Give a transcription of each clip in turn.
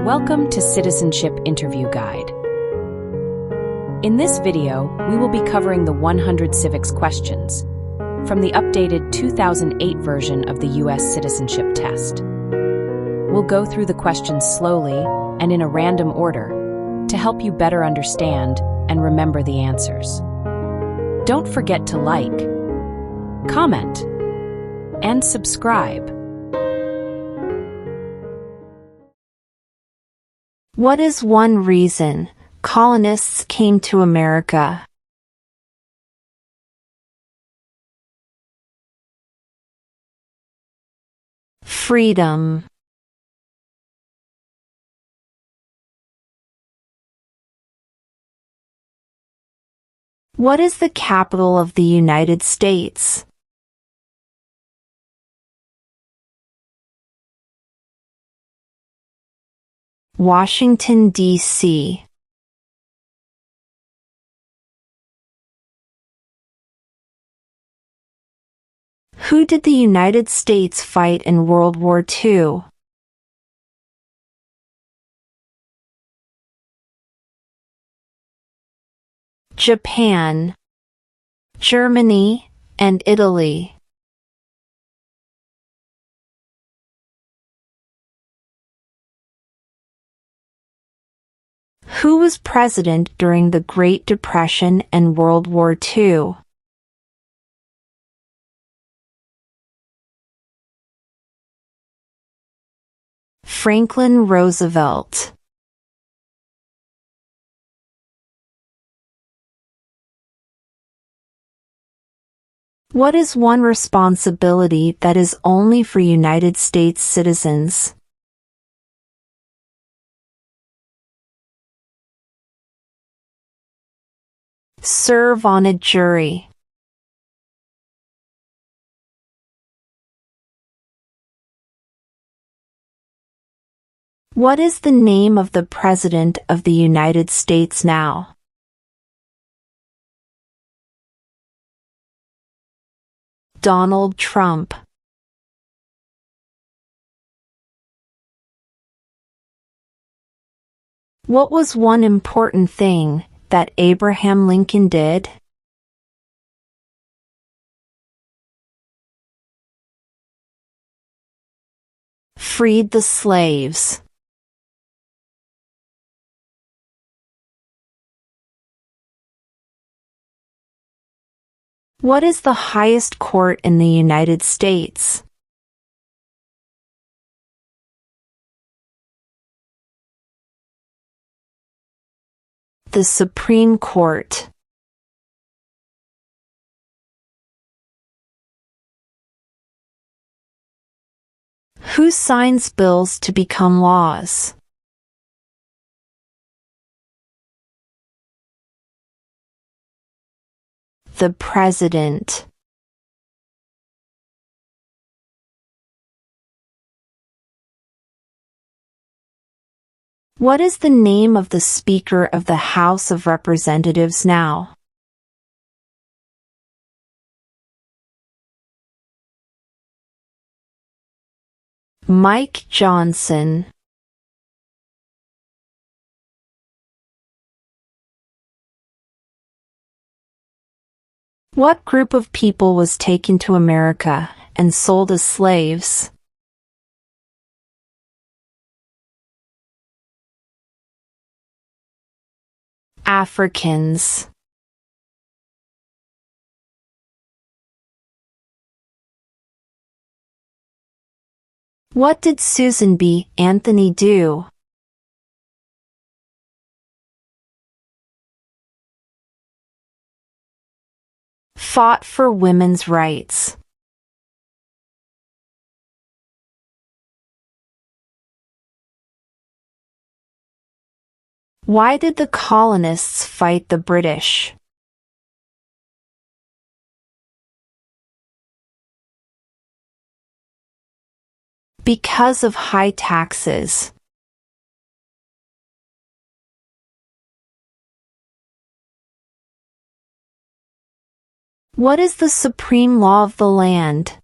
Welcome to Citizenship Interview Guide. In this video, we will be covering the 100 civics questions from the updated 2008 version of the U.S. Citizenship Test. We'll go through the questions slowly and in a random order to help you better understand and remember the answers. Don't forget to like, comment, and subscribe. What is one reason colonists came to America? Freedom. What is the capital of the United States? Washington, D.C. Who did the United States fight in World War II? Japan, Germany, and Italy. Who was president during the Great Depression and World War II? Franklin Roosevelt. What is one responsibility that is only for United States citizens? Serve on a jury. What is the name of the President of the United States now? Donald Trump. What was one important thing that Abraham Lincoln did? Freed the slaves. What is the highest court in the United States? The Supreme Court. Who signs bills to become laws? The President. What is the name of the Speaker of the House of Representatives now? Mike Johnson. What group of people was taken to America and sold as slaves? Africans. What did Susan B. Anthony do? Fought for women's rights. Why did the colonists fight the British? Because of high taxes. What is the supreme law of the land?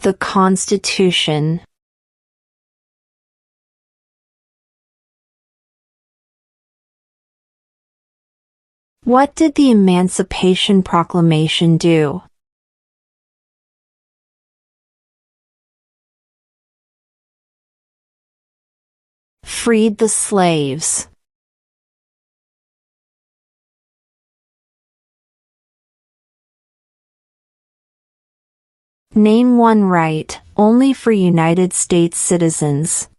The Constitution. What did the Emancipation Proclamation do? Freed the slaves. Name one right, only for United States citizens.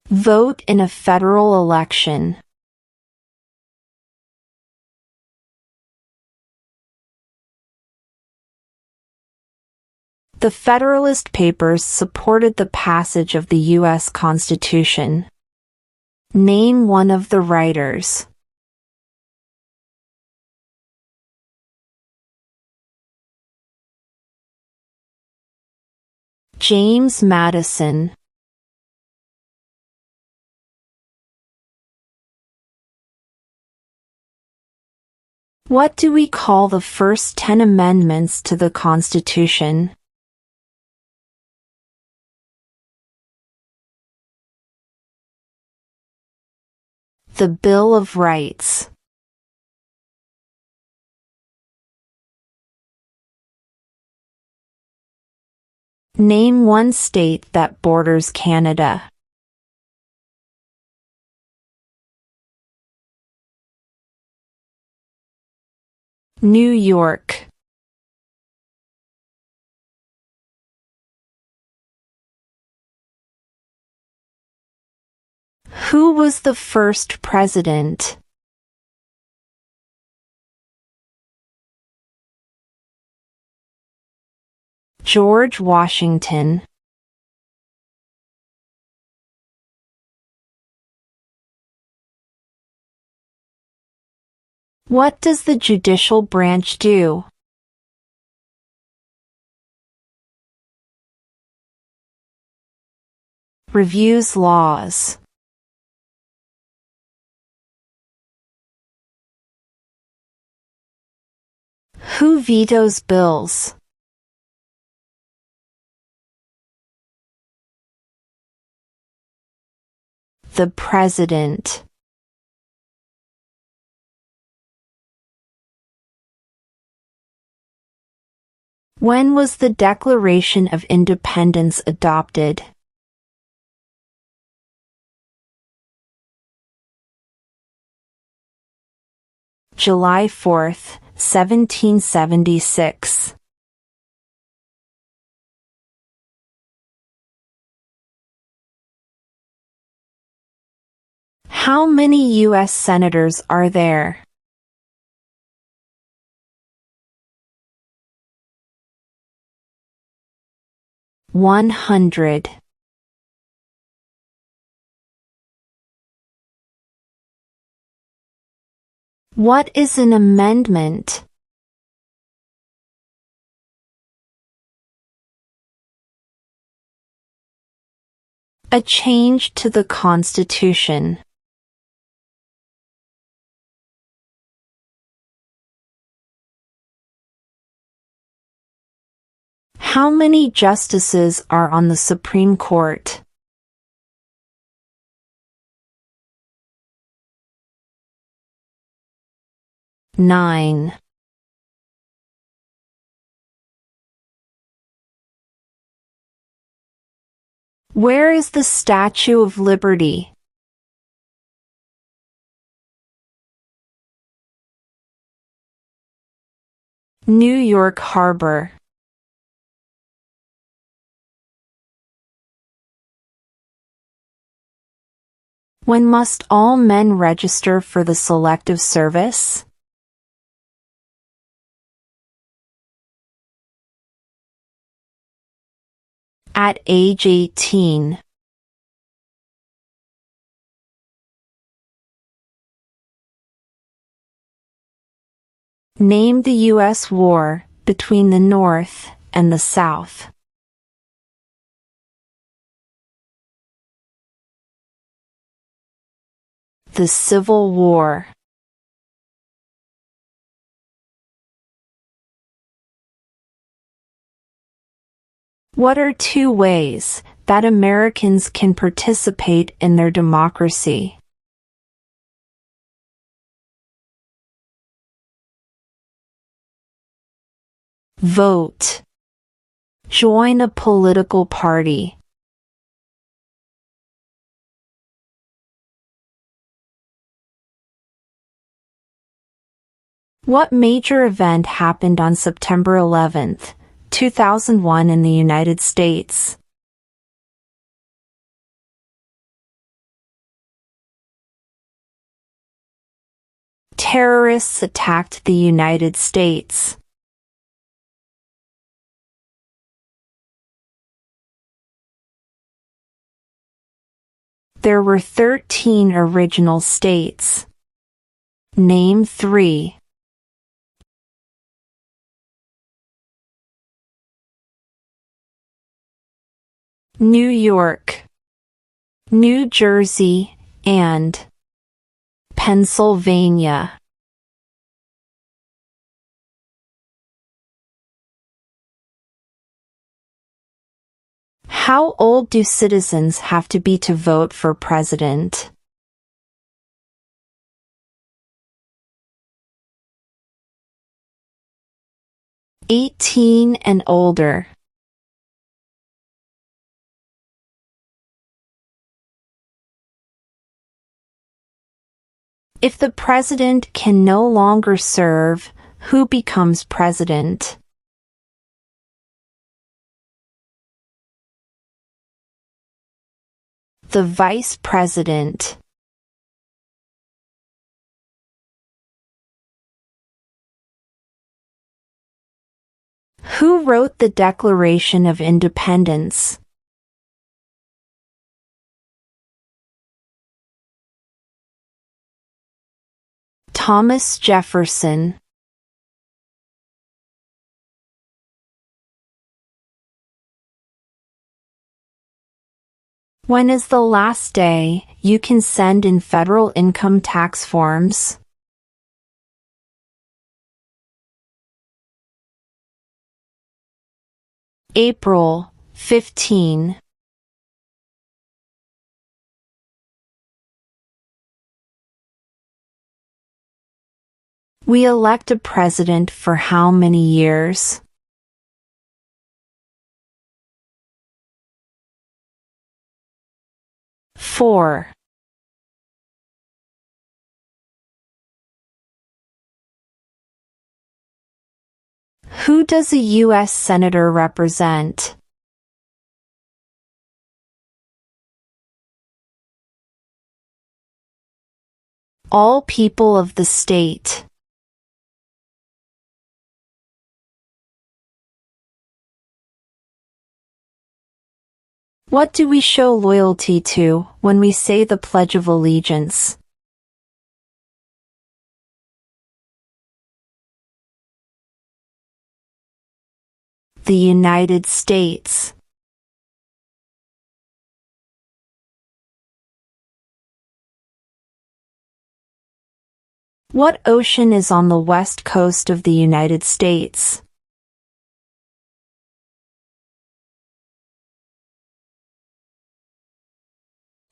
Vote in a federal election. The Federalist Papers supported the passage of the U.S. Constitution. Name one of the writers. James Madison. What do we call the first 10 amendments to the Constitution? The Bill of Rights. Name one state that borders Canada. New York. Who was the first president? George Washington. What does the judicial branch do? Reviews laws. Who vetoes bills? The President. When was the Declaration of Independence adopted? July 4, 1776. How many U.S. senators are there? $100. What is an amendment? A change to the Constitution. How many justices are on the Supreme Court? 9. Where is the Statue of Liberty? New York Harbor. When must all men register for the Selective Service? At age 18. Name the U.S. war between the North and the South. The Civil War. What are 2 ways that Americans can participate in their democracy? Vote. Join a political party. What major event happened on September 11, 2001 in the United States? Terrorists attacked the United States. There were 13 original states. Name 3. New York, New Jersey, and Pennsylvania. How old do citizens have to be to vote for president? 18 and older. If the president can no longer serve, who becomes president? The vice president. Who wrote the Declaration of Independence? Thomas Jefferson. When is the last day you can send in federal income tax forms? April 15. We elect a president for how many years? 4. Who does a U.S. Senator represent? All people of the state. What do we show loyalty to when we say the Pledge of Allegiance? The United States. What ocean is on the west coast of the United States?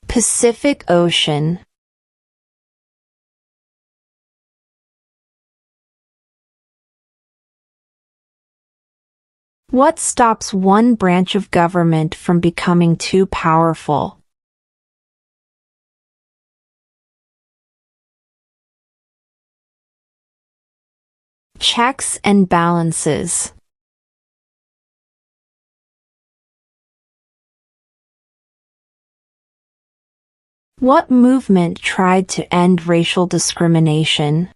Pacific Ocean. What stops one branch of government from becoming too powerful? Checks and balances. What movement tried to end racial discrimination?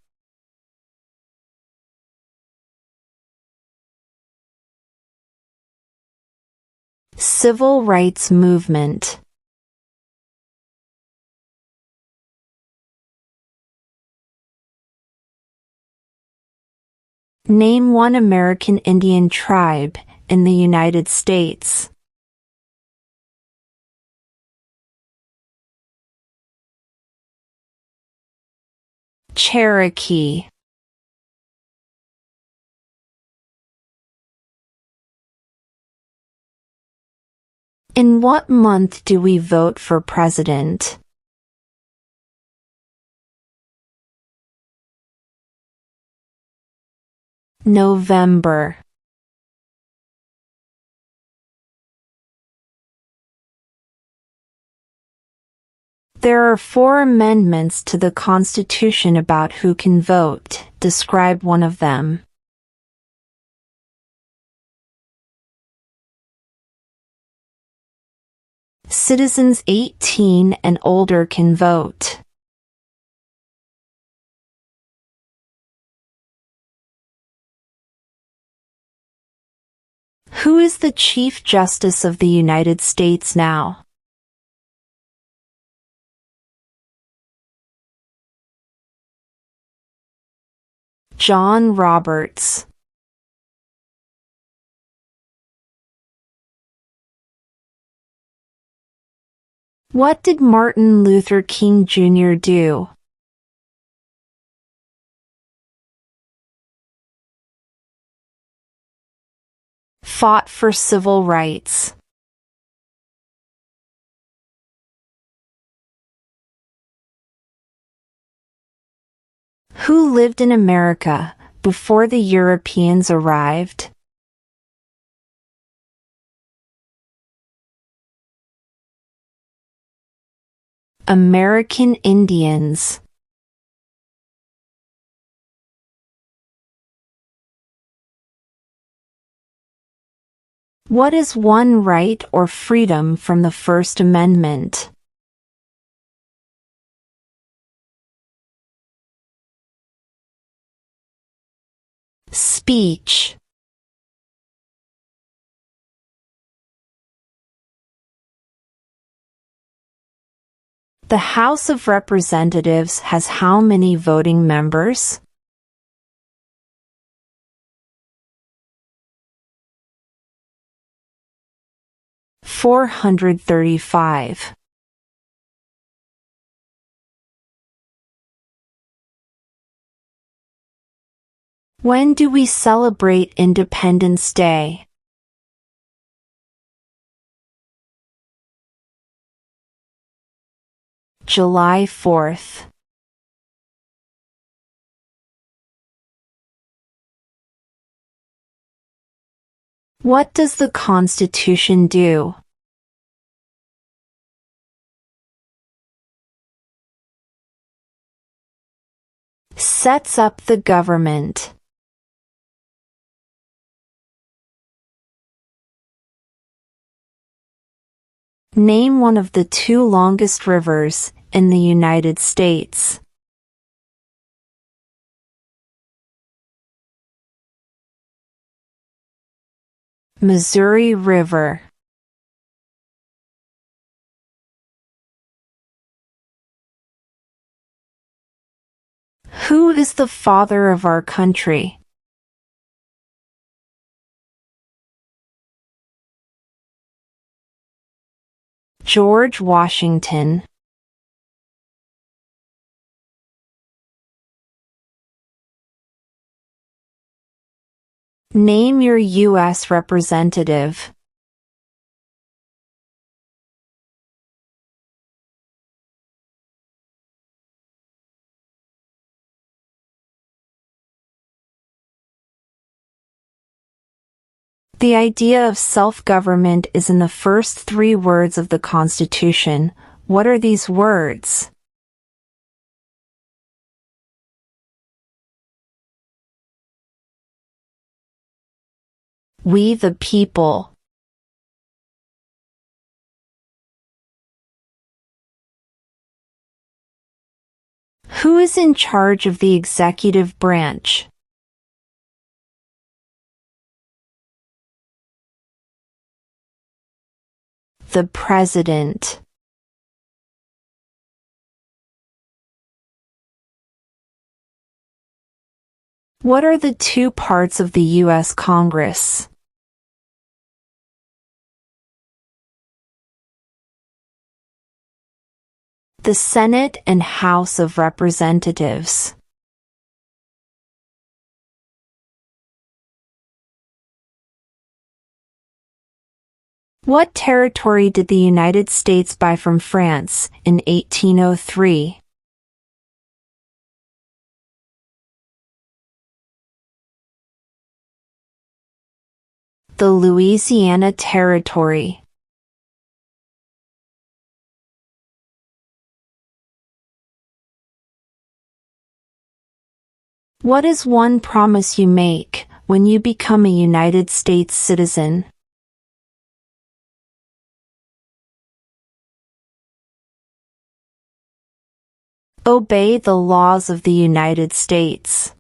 Civil rights movement. Name one American Indian tribe in the United States. Cherokee. In what month do we vote for president? November. There are 4 amendments to the Constitution about who can vote. Describe one of them. Citizens 18 and older can vote. Who is the Chief Justice of the United States now? John Roberts. What did Martin Luther King Jr. do? Fought for civil rights. Who lived in America before the Europeans arrived? American Indians. What is one right or freedom from the First Amendment? Speech. The House of Representatives has how many voting members? $435. When do we celebrate Independence Day? July 4th. What does the Constitution do? Sets up the government. Name one of the 2 longest rivers in the United States. Missouri River. Who is the father of our country? George Washington. Name your U.S. representative. The idea of self-government is in the first 3 words of the Constitution. What are these words? We the people. Who is in charge of the executive branch? The President. What are the 2 parts of the U.S. Congress? The Senate and House of Representatives. What territory did the United States buy from France in 1803? The Louisiana Territory. What is one promise you make when you become a United States citizen? Obey the laws of the United States.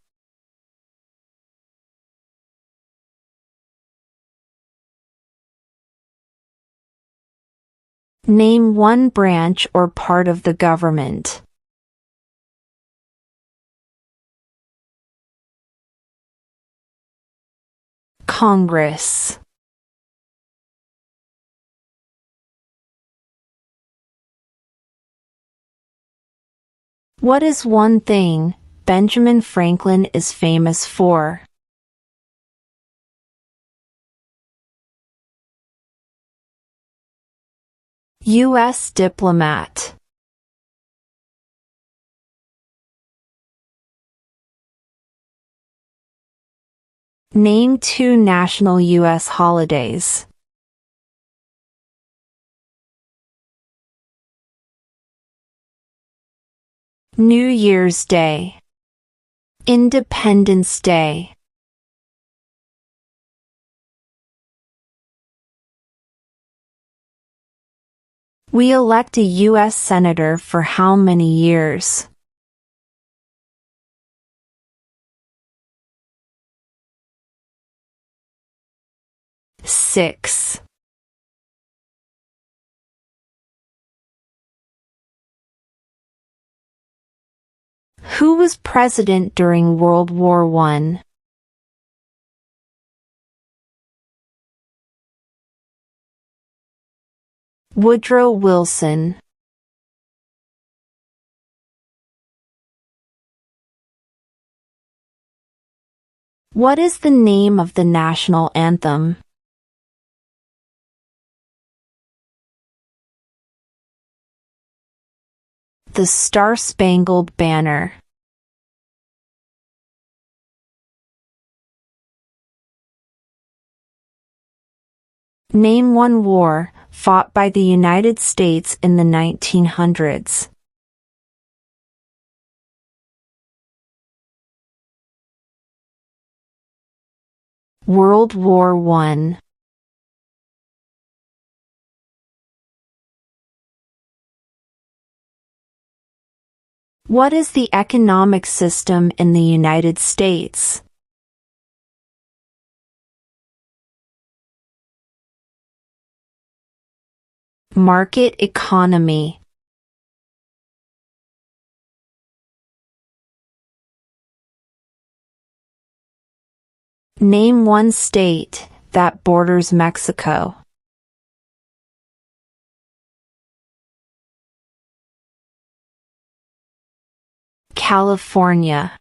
Name one branch or part of the government. Congress. What is one thing Benjamin Franklin is famous for? U.S. diplomat. Name two national U.S. holidays. New Year's Day. Independence Day. We elect a U.S. Senator for how many years? Six. Who was president during World War I? Woodrow Wilson. What is the name of the national anthem? The Star-Spangled Banner. Name one war fought by the United States in the 1900s. World War I. What is the economic system in the United States? Market economy. Name one state that borders Mexico. California.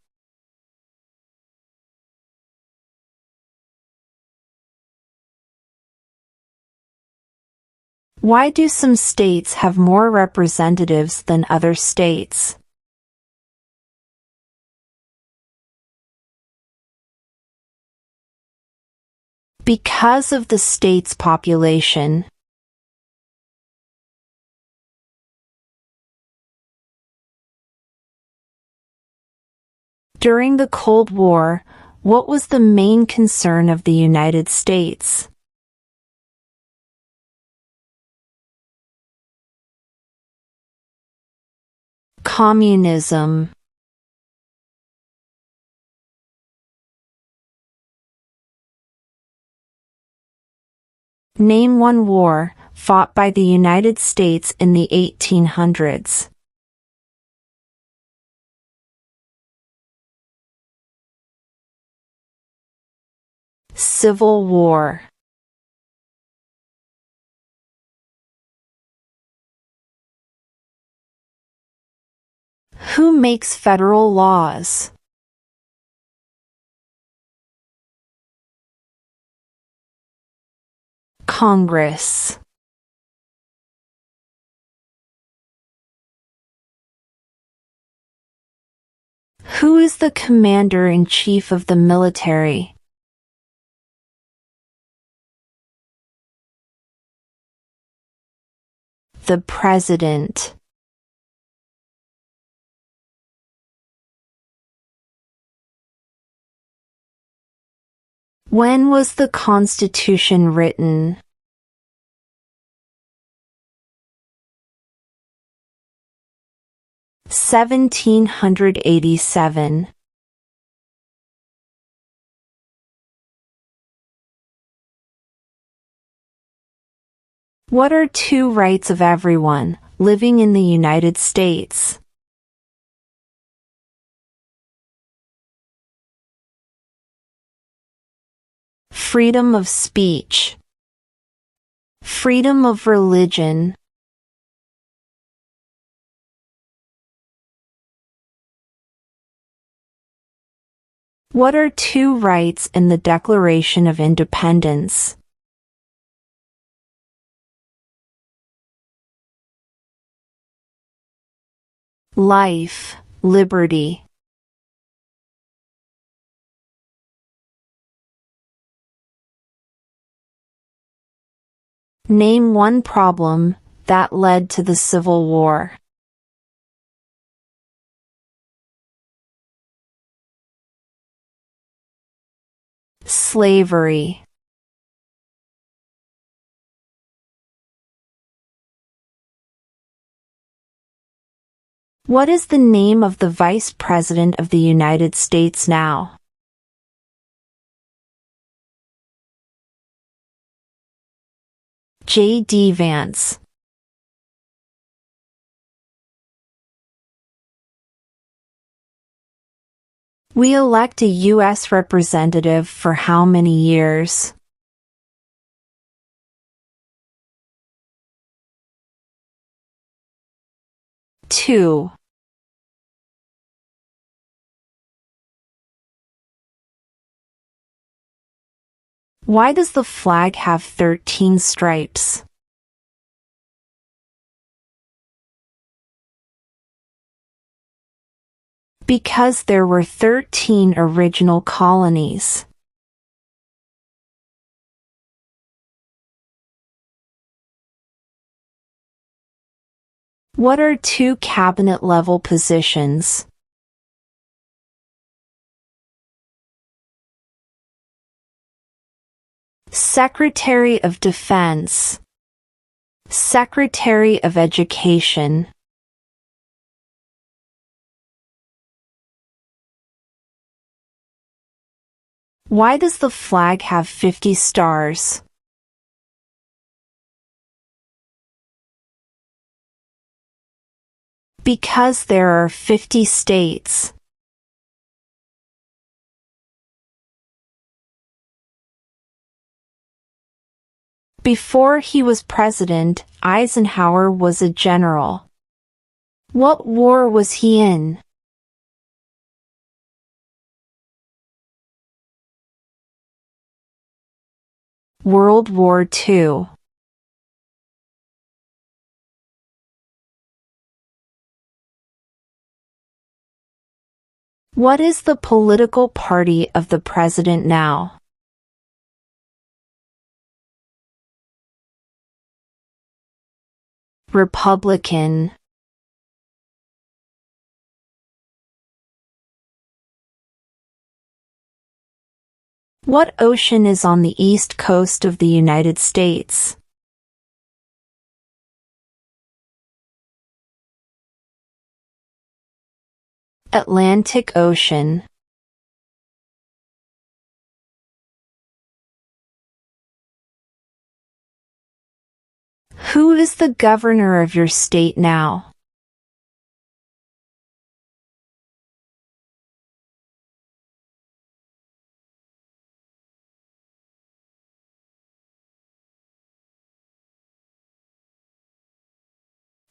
Why do some states have more representatives than other states? Because of the state's population. During the Cold War, what was the main concern of the United States? Communism. Name one war fought by the United States in the 1800s. Civil War. Who makes federal laws? Congress. Who is the commander-in-chief of the military? The President. When was the Constitution written? (1787). What are two rights of everyone living in the United States? Freedom of speech, freedom of religion. What are two rights in the Declaration of Independence? Life, liberty. Name one problem that led to the Civil War. Slavery. What is the name of the Vice President of the United States now? J.D. Vance. We elect a U.S. representative for how many years? 2. Why does the flag have 13 stripes? Because there were 13 original colonies. What are two cabinet-level positions? Secretary of Defense, Secretary of Education. Why does the flag have 50 stars? Because there are 50 states. Before he was president, Eisenhower was a general. What war was he in? World War II. What is the political party of the president now? Republican. What ocean is on the east coast of the United States? Atlantic Ocean. Who is the governor of your state now?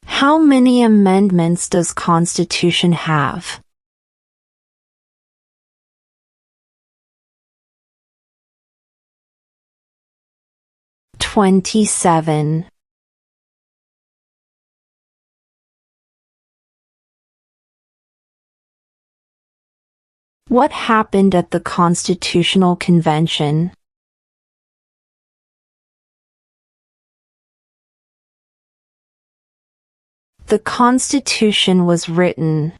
How many amendments does Constitution have? 27. What happened at the Constitutional Convention? The Constitution was written.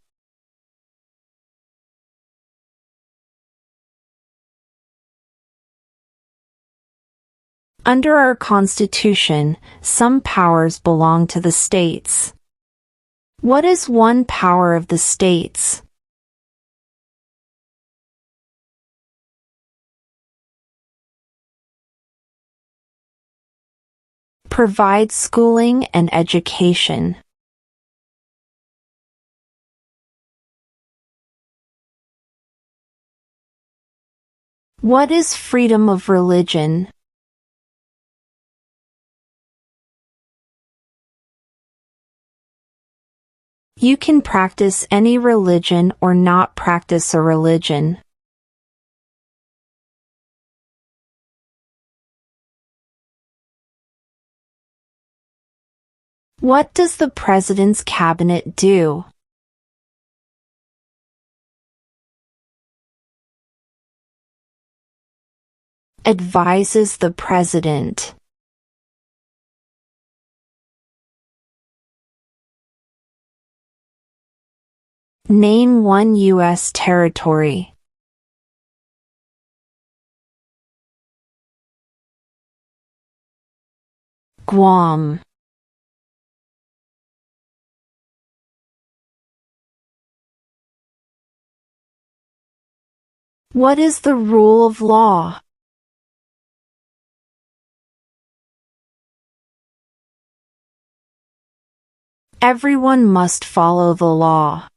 Under our Constitution, some powers belong to the states. What is one power of the states? Provide schooling and education. What is freedom of religion? You can practice any religion or not practice a religion. What does the President's Cabinet do? Advises the President. Name one U.S. territory. Guam. What is the rule of law? Everyone must follow the law.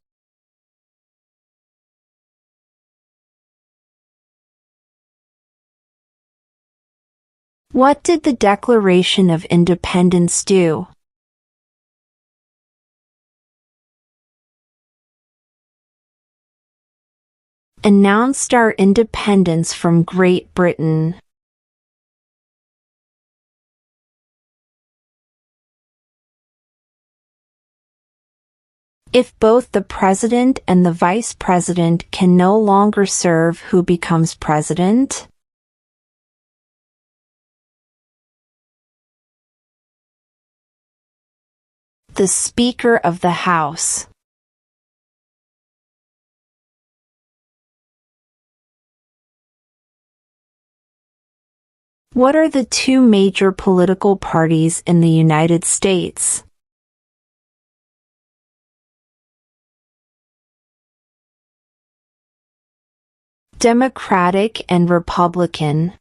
What did the Declaration of Independence do? Announced our independence from Great Britain. If both the President and the Vice President can no longer serve, who becomes President? The Speaker of the House. What are the two major political parties in the United States? Democratic and Republican.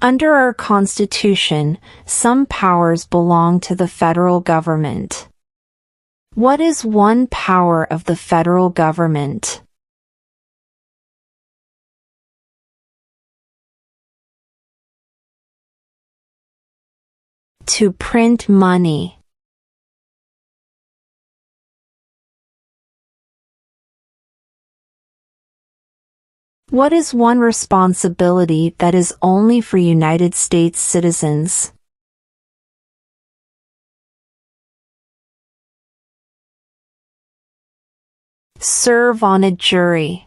Under our Constitution, some powers belong to the federal government. What is one power of the federal government? To print money. What is one responsibility that is only for United States citizens? Serve on a jury.